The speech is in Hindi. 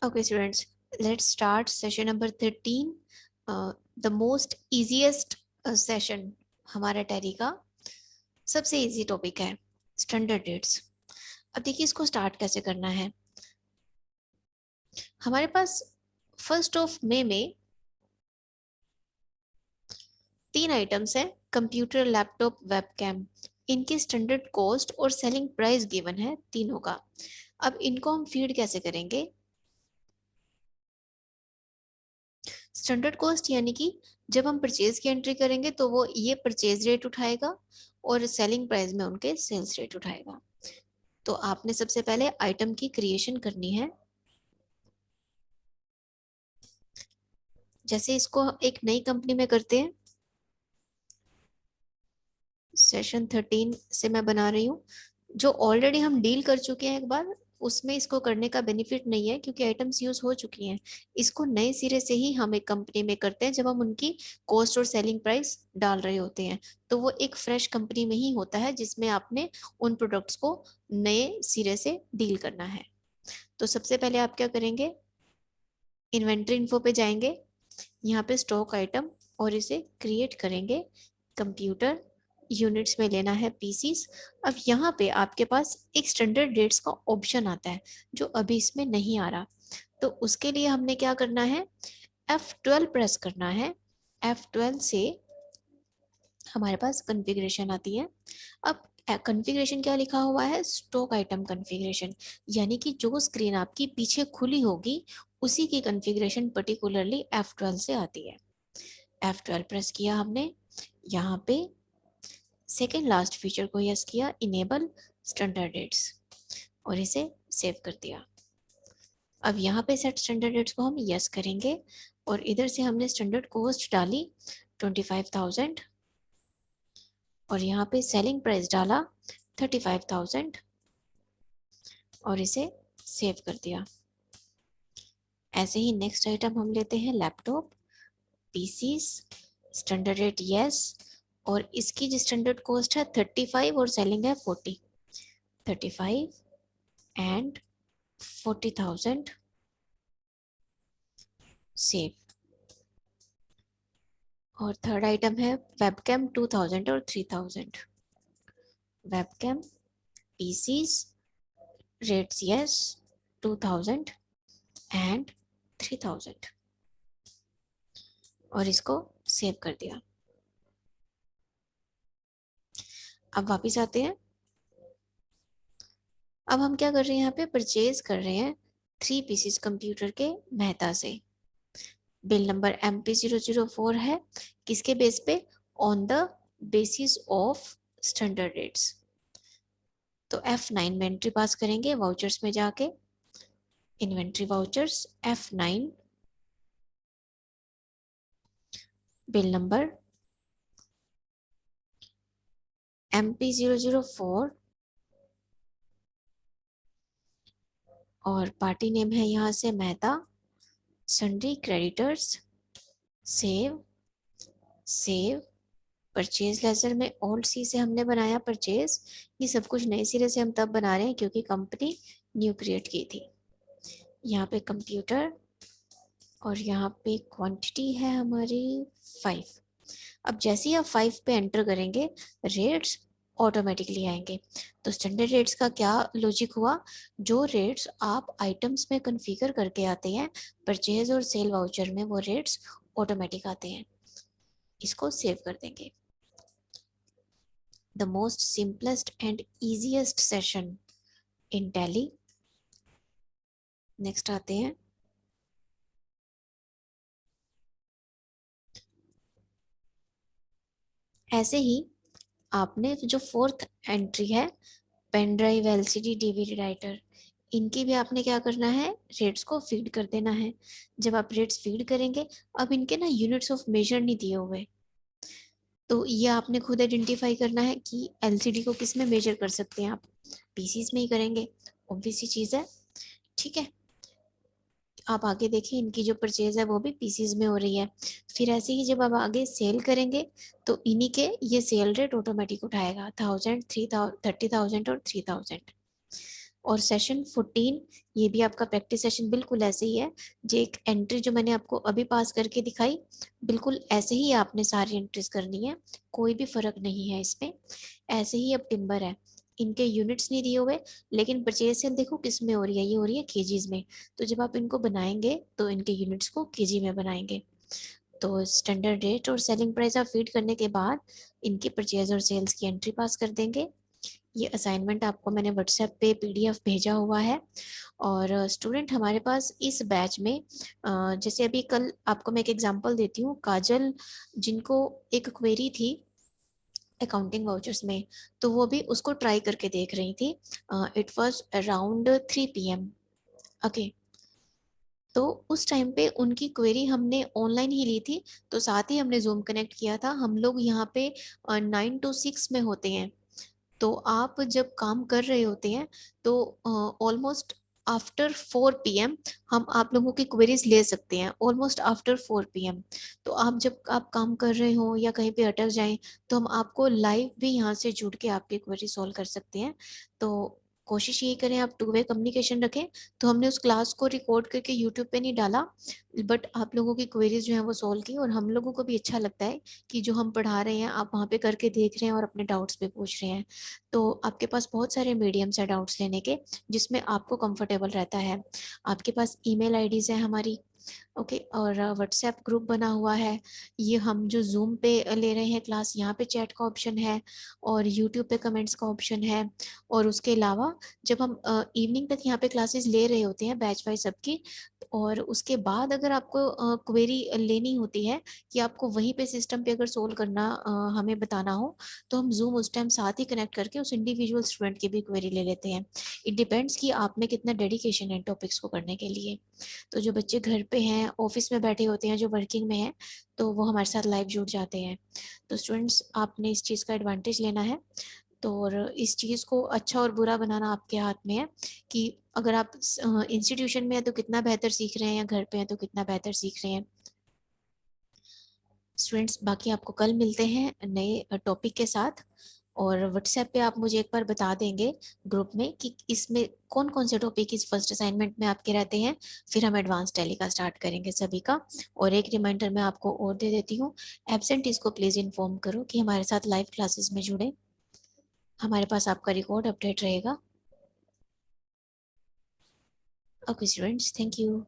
Okay, students, let's start session number 13. The most easiest session हमारा टैली का सबसे इजी टॉपिक है स्टैंडर्ड डेट्स। अब देखिए इसको स्टार्ट कैसे करना है। हमारे पास 1 में 3 आइटम्स हैं, कंप्यूटर, लैपटॉप, वेबकैम। इनकी स्टैंडर्ड कॉस्ट और सेलिंग प्राइस गिवन है तीनों का। अब इनको हम फीड कैसे करेंगे। स्टैंडर्ड कॉस्ट यानी कि जब हम परचेज की एंट्री करेंगे तो वो ये परचेज रेट उठाएगा और सेलिंग प्राइस में उनके सेल्स रेट उठाएगा। तो आपने सबसे पहले आइटम की क्रिएशन करनी है। जैसे इसको एक नई कंपनी में करते हैं, सेशन 13 से मैं बना रही हूँ। जो ऑलरेडी हम डील कर चुके हैं एक बार, उसमें इसको करने का बेनिफिट नहीं है क्योंकि आइटम्स यूज हो चुकी हैं। इसको नए सिरे से ही हम एक कंपनी में करते हैं जब हम उनकी कॉस्ट और सेलिंग प्राइस डाल रहे होते हैं। तो वो एक फ्रेश कंपनी में ही होता है जिसमें आपने उन प्रोडक्ट्स को नए सिरे से डील करना है। तो सबसे पहले आप क्या करेंगे, इन्वेंट्री इन्फो पे जाएंगे, यहाँ पे स्टॉक आइटम और इसे क्रिएट करेंगे। कंप्यूटर यूनिट्स में लेना है पीसीस। अब यहाँ पे आपके पास एक स्टैंडर्ड डेट्स का ऑप्शन आता है जो अभी इसमें नहीं आ रहा। तो उसके लिए हमने क्या करना है, F12 प्रेस करना है। F12 से हमारे पास कॉन्फ़िगरेशन आती है। अब कॉन्फ़िगरेशन क्या लिखा हुआ है, स्टॉक आइटम कॉन्फ़िगरेशन, यानी कि जो स्क्रीन आपकी पीछे खुली होगी उसी की कॉन्फ़िगरेशन पर्टिकुलरली F12 से आती है। F12 प्रेस किया हमने, यहाँ पे सेकेंड लास्ट फीचर को यस किया, इनेबल स्टैंडर्ड डेट्स, और इसे सेव कर दिया। अब यहाँ पे सेट स्टैंडर्ड डेट्स को हम यस करेंगे और इधर से हमने स्टैंडर्ड कॉस्ट डाली 25,000 और यहाँ पे सेलिंग प्राइस डाला 35,000 और इसे सेव कर दिया। ऐसे ही नेक्स्ट आइटम हम लेते हैं laptop, pieces, standard rate yes, और इसकी जो स्टैंडर्ड कॉस्ट है 35 और सेलिंग है 40, 35 एंड 40,000 सेव। और थर्ड आइटम है वेबकैम 2000 और 3000, webcam pieces rates yes 2000 and 3000 और इसको सेव कर दिया। अब वापस आते हैं। अब हम क्या कर रहे हैं, यहाँ पे परचेज कर रहे हैं 3 पीसीस कंप्यूटर के मेहता से। बिल नंबर MP004 है, किसके बेस पे, on the basis of standard rates. तो F9 में एंट्री पास करेंगे वाउचर्स में जाके, inventory vouchers F9, bill number MP004 और पार्टी नेम है यहाँ से Mehta, sundry creditors, save, save. Purchase laser में ओल्ड सी से हमने बनाया परचेज। ये सब कुछ नए सिरे से हम तब बना रहे हैं क्योंकि कंपनी न्यू क्रिएट की थी। यहाँ पे कंप्यूटर और यहाँ पे क्वांटिटी है हमारी 5। अब जैसे ही आप 5 पे एंटर करेंगे रेट्स ऑटोमेटिकली आएंगे। तो स्टैंडर्ड रेट्स का क्या लॉजिक हुआ, जो रेट्स आप आइटम्स में कॉन्फ़िगर करके आते हैं परचेज और सेल वाउचर में, वो रेट्स ऑटोमेटिक आते हैं। इसको सेव कर देंगे। The most simplest and easiest session in Tally। Next आते हैं। ऐसे ही आपने जो फोर्थ एंट्री है, pen drive, LCD, DVD writer, इनकी भी आपने क्या करना है, रेट्स को फीड कर देना है। जब आप रेट्स फीड करेंगे, अब इनके ना यूनिट्स ऑफ मेजर नहीं दिए हुए, तो ये आपने खुद आइडेंटिफाई करना है कि एलसीडी को किस में मेजर कर सकते हैं आप, पीसीस में ही करेंगे, ऑब्वियस सी चीज़ है। ठीक है, आप आगे देखिए इनकी जो परचेज है वो भी पीसीज में हो रही है। फिर ऐसे ही जब आप आगे सेल करेंगे तो इन्हीं के ये सेल रेट ऑटोमेटिक उठाएगा 1000, 3000, 30,000 और 3000। और सेशन 14 ये भी आपका प्रैक्टिस सेशन बिल्कुल ऐसे ही है। जो एक एंट्री जो मैंने आपको अभी पास करके दिखाई, बिल्कुल ऐसे ही आपने सारी एंट्रीज करनी है, कोई भी फर्क नहीं है इसमें। ऐसे ही अब टिम्बर है, इनके यूनिट्स नहीं दिए हुए, लेकिन परचेज सेल देखो किस में हो रही है, ये हो रही है केजीज में। तो जब आप इनको बनाएंगे तो इनके यूनिट्स को केजी में बनाएंगे। तो स्टैंडर्ड रेट और सेलिंग प्राइस आप फीड करने के बाद इनकी परचेज और सेल्स की एंट्री पास कर देंगे। ये असाइनमेंट आपको मैंने व्हाट्सएप पे पीडीएफ भेजा हुआ है। और स्टूडेंट हमारे पास इस बैच में जैसे अभी कल आपको मैं एक एग्जांपल देती हूँ, काजल जिनको एक क्वेरी थी अकाउंटिंग वाउचर्स में, तो वो भी उसको ट्राई करके देख रही थी। It was around 3 PM। Okay, तो उस टाइम पे उनकी क्वेरी हमने ऑनलाइन ही ली थी, तो साथ ही हमने जूम कनेक्ट किया था। हम लोग यहाँ पे 9 to 6 में होते हैं। तो आप जब काम कर रहे होते हैं तो ऑलमोस्ट आफ्टर 4 PM हम आप लोगों की क्वेरीज ले सकते हैं, ऑलमोस्ट आफ्टर 4 PM। तो आप जब आप काम कर रहे हो या कहीं पे अटक जाएं, तो हम आपको लाइव भी यहाँ से जुड़ के आपकी क्वेरी सॉल्व कर सकते हैं। तो कोशिश यही करें आप 2 वे कम्युनिकेशन रखें। तो हमने उस क्लास को रिकॉर्ड करके यूट्यूब पे नहीं डाला, बट आप लोगों की क्वेरीज जो है वो सॉल्व की, और हम लोगों को भी अच्छा लगता है कि जो हम पढ़ा रहे हैं आप वहाँ पे करके देख रहे हैं और अपने डाउट्स भी पूछ रहे हैं। तो आपके पास बहुत सारे मीडियम्स है डाउट्स लेने के, जिसमें आपको कंफर्टेबल रहता है। आपके पास ईमेल आईडीज है हमारी, ओके, और व्हाट्सएप ग्रुप बना हुआ है। ये हम जो जूम पे ले रहे हैं क्लास, यहाँ पे चैट का ऑप्शन है, और यूट्यूब पे कमेंट्स का ऑप्शन है। और उसके अलावा जब हम इवनिंग तक यहाँ पे क्लासेस ले रहे होते हैं बैच वाइज सबकी, और उसके बाद अगर आपको क्वेरी लेनी होती है कि आपको वहीं पे सिस्टम पे अगर सोल्व करना हमें बताना हो, तो हम जूम उस टाइम साथ ही कनेक्ट करके उस इंडिविजुअल स्टूडेंट की भी क्वेरी ले लेते हैं। इट डिपेंड्स कि आप में कितना डेडिकेशन है टॉपिक्स को करने के लिए। तो जो बच्चे घर पे हैं, ऑफिस में बैठे होते हैं, जो वर्किंग में हैं, तो वो हमारे साथ लाइव जुड़ जाते हैं। तो स्टूडेंट्स आपने इस चीज़ का एडवांटेज लेना है। तो और इस चीज़ को अच्छा और बुरा बनाना आपके हाथ में है, कि अगर आप इंस्टीट्यूशन में है तो कितना बेहतर सीख रहे हैं, या घर पे हैं तो कितना बेहतर सीख रहे हैं। स्टूडेंट्स बाकी आपको कल मिलते हैं नए टॉपिक के साथ। और व्हाट्सएप पे आप मुझे एक बार बता देंगे ग्रुप में कि इसमें कौन कौन से टॉपिक इस फर्स्ट असाइनमेंट में आपके रहते हैं। फिर हम एडवांस टैली का स्टार्ट करेंगे सभी का। और एक रिमाइंडर मैं आपको और दे देती हूँ, एब्सेंटीज को प्लीज इन्फॉर्म करो कि हमारे साथ लाइव क्लासेस में जुड़े, हमारे पास आपका रिकॉर्ड अपडेट रहेगा। Okay students, thank you.